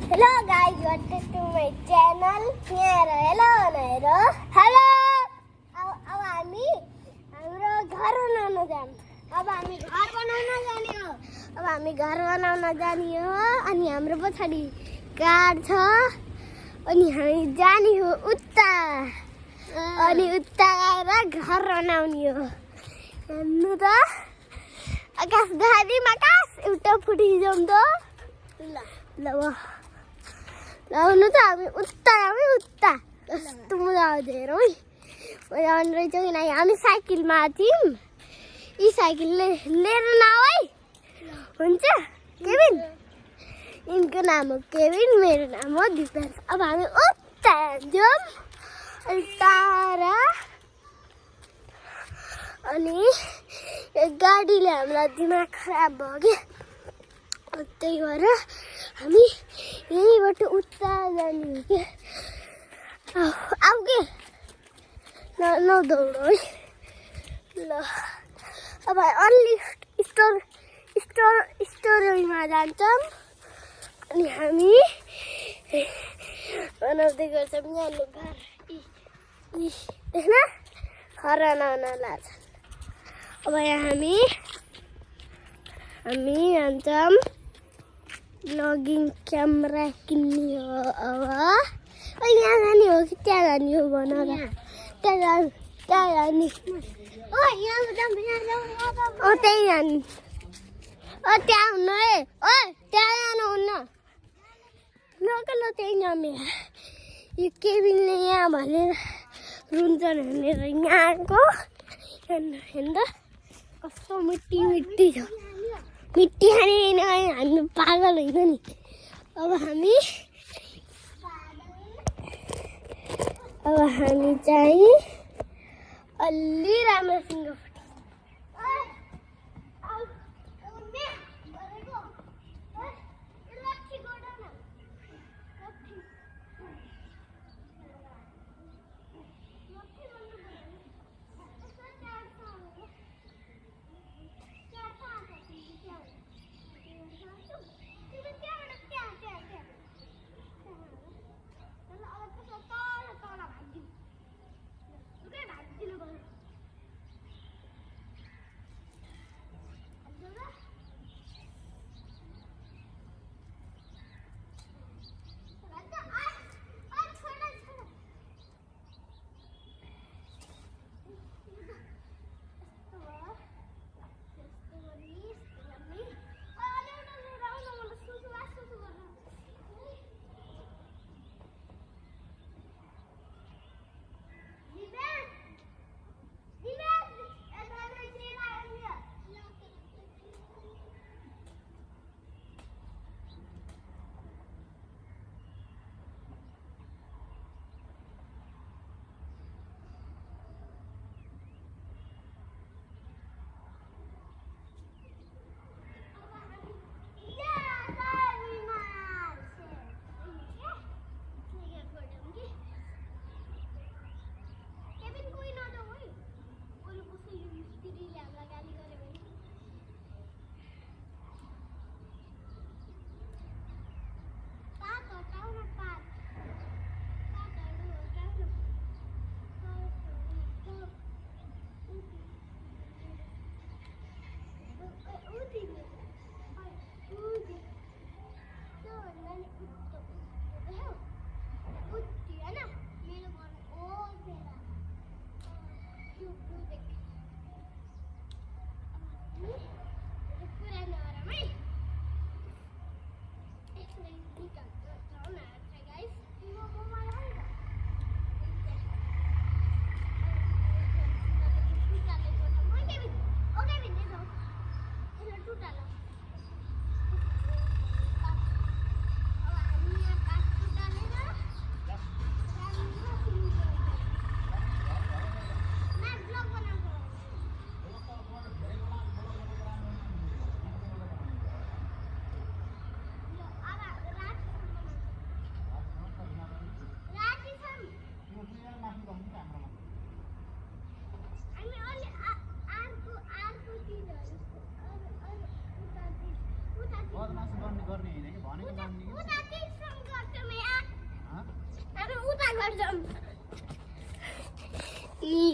Hello guys, welcome to my channel. Hello Nairo. Hello. अब हामी हाम्रो घर बनाउन जाम। अब हामी घर बनाउन जाने हो अनि हाम्रो पछाडि कार छ अनि हामी जाने हो उता अनि उता गएर घर बनाउने हो। हेर्नु त आकाश धारीमा आकाश एउटा फुटिजाउँ त ल लाउनु त हामी उता कस्तो मजा आउँछ हेरौँ है। मजा आउने रहेछ किनकि हामी साइकलमा थियौँ। यी साइकल लिएर नआऊ है। हुन्छ केविन, यिनको नाम हो केविन, मेरो नाम हो दिपेश। अब हामी उता जाऊँ टाढा अनि गाडीले हामीलाई दिमाग खराब भयो कि त्यही भएर हामी यहीँबाट उता जाने हो कि आऊ के नदौड है ल। अब अन्ली स्टोरीमा जान्छौँ अनि हामी बनाउँदै गर्छौँ। यहाँ घर देख्न खरा नलाछ। अब यहाँ हामी जान्छौँ ब्लगिङ क्यामेरा किन्ने हो। अब यहाँ जाने हो कि त्यहाँ जाने हो भन र। त्यहाँ जाने त्यही जाने त्यहाँ हुन्न है। त्यहाँ जानुहुन्न ल त्यही जाने। यो केबिनले यहाँ भनेर रुन्छन् भनेर यहाँ आएको। हेर्नु कस्तो मिट्टी छ। मिट्टी खाने हामी पागल होइन नि। अब हामी चाहिँ अलि राम्रोसँग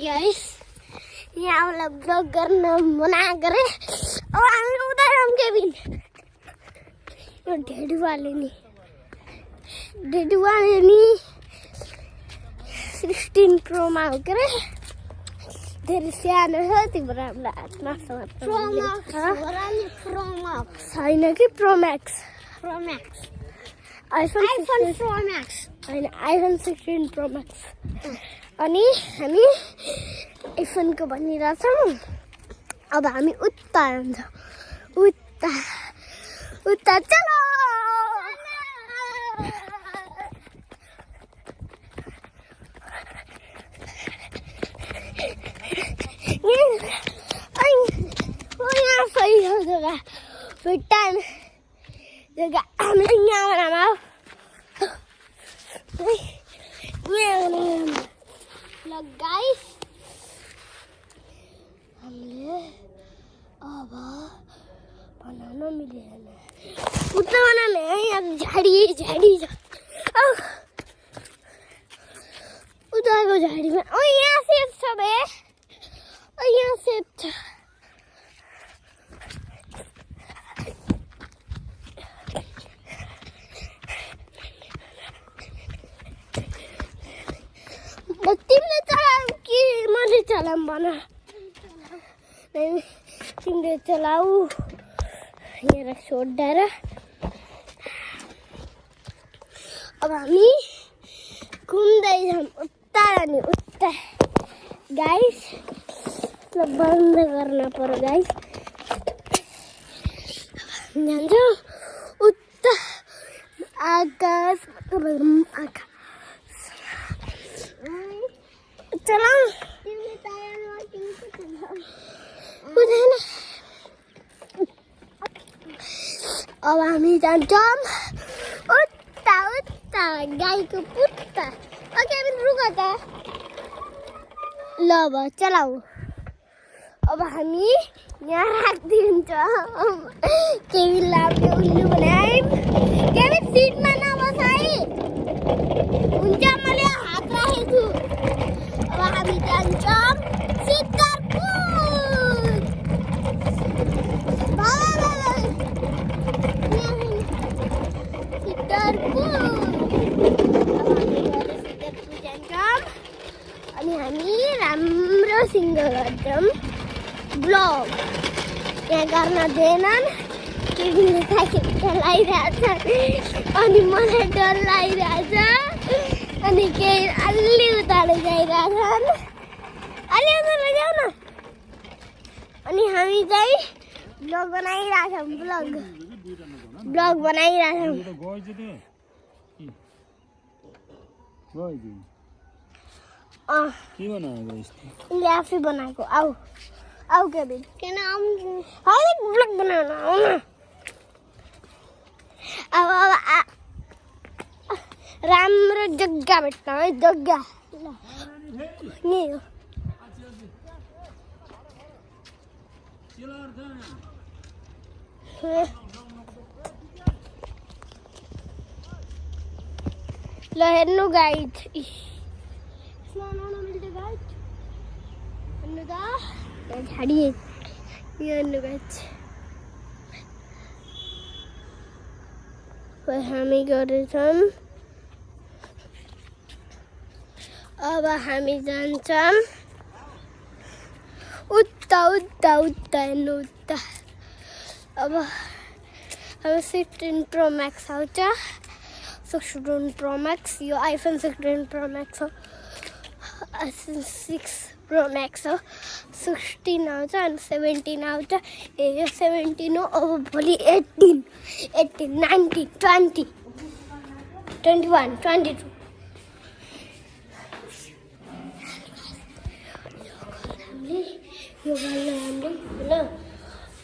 गाइस यहाँ वाला ब्लॉग करना मना करे और हामी उधर हम केबिन यो डेडी वाले नि 16 प्रो मा हो के रे धेरै सानो छ तिम्रो हामीलाई हातमा प्रो मैक्स छैन कि pro max iPhone pro max हैन आइफोन 16 प्रो मैक्स अनि हामी आइफोन को भनिरहेछौँ अब हामी उता जान्छौँ उता चलो यहाँ सही हो जग्गा भुटान जग्गा हामीले यहाँ बनामा ल गाइस हामीले अब बनाउन मिलेन उता बनाउने यहाँ झाडी छ उताको झाडीमा यहाँ सेफ छ बे यहाँ सेफ छ तिमीले चलाऊ कि मैले चलाऊँ भन तिमीले चलाऊ यहाँ छोडेर अब हामी घुम्दैछौँ उता अनि उता गाइस बन्द गर्न पर्यो गाइस जान्छौँ उता आकाश चलाऊ हुँदैन अब हामी जान्छौँ उता गाईको पुत्ता केबिन रुक त ल अब चलाऊ अब हामी यहाँ राखिदिन्छौँ केबिनलाई हामीले उल्लु बनायौँ केबिन सिटमा नबस है हुन्छ मैले हात राखेको अब हामी जान्छौँ सिद्धरपुर अनि हामी राम्रोसँग गर्छौँ ब्लग यहाँ गर्न दिएनन् केबिनले साइकल चलाइरहेछ अनि मलाई डर लागिरहेछ अनि केही अलि उताले गइरहेछन् अलि उताले जाऊ न अनि हामी चाहिँ ब्लग बनाइरहेछौँ ब्लग बनाइरहेछौँ उसले आफै बनाएको आऊ केबिन किन हरेक ब्लग बनाउन आऊ न अब राम्रो जग्गा भेट्न है जग्गा नि हो ल हेर्नु गाइड झाडी हेर्नु गाइड हामी गर्दैछौँ अब हामी जान्छौँ उता हेर्नु उता अब 16 प्रो मैक्स आउँछ 16 प्रो मैक्स यो आइफोन 16 प्रो मैक्स हो 6 प्रो मैक्स हो 16 आउँछ अनि 17 आउँछ यो 17 हो अब भोलि 18 19 20 21 22 यो गर्न हामीले ल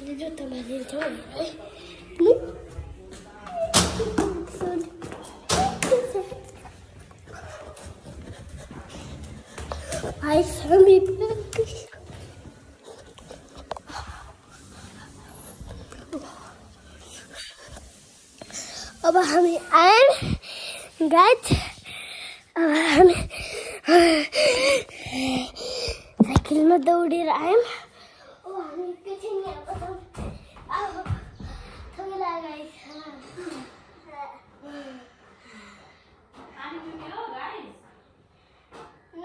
जुत्ता बाँधिन्छौँ है अब हामी आयौँ गाइस अब हामी साइकलमा दौडेर आयौँ